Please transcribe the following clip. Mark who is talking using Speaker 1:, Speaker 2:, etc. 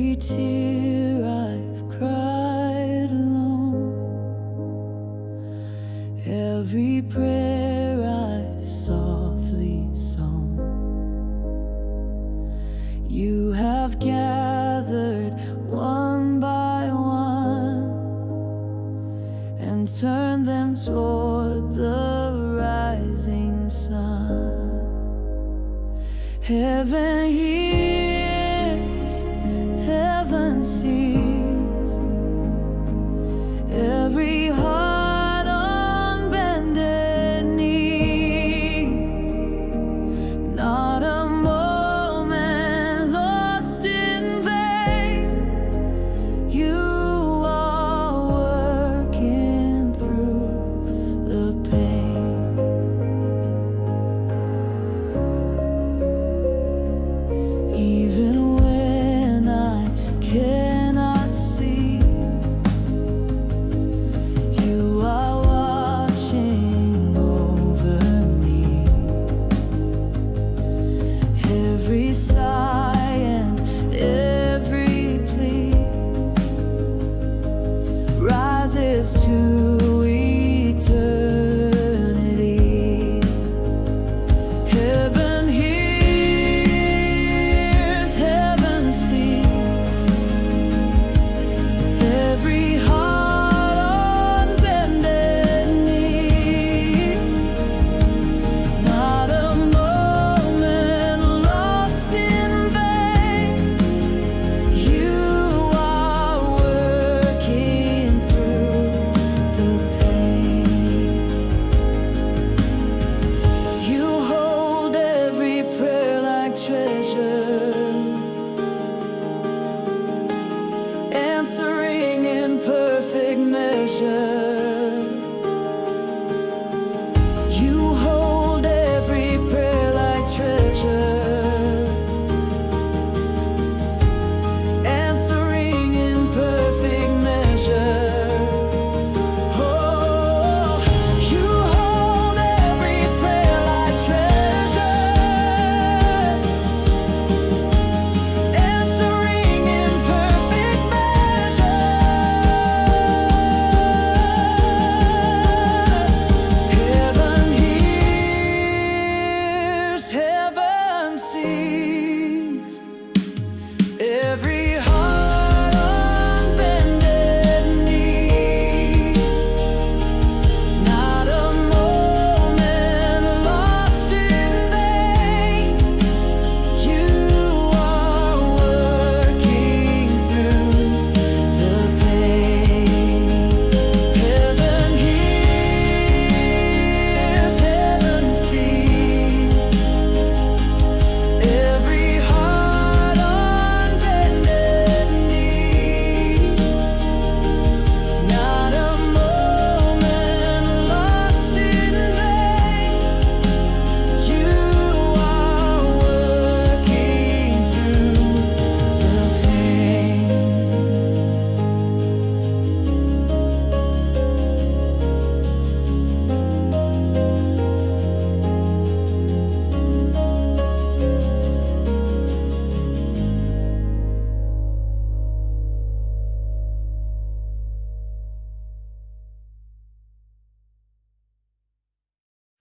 Speaker 1: Every tear I've cried alone, every prayer I've softly sung, you have gathered one by one and turned them toward the rising sun. Heaven hears, heaven sees, every heart on bended knee. Not a moment lost in vain, you are working through the pain. Even when I cannot see, you are watching over me. Every sigh and every plea rises to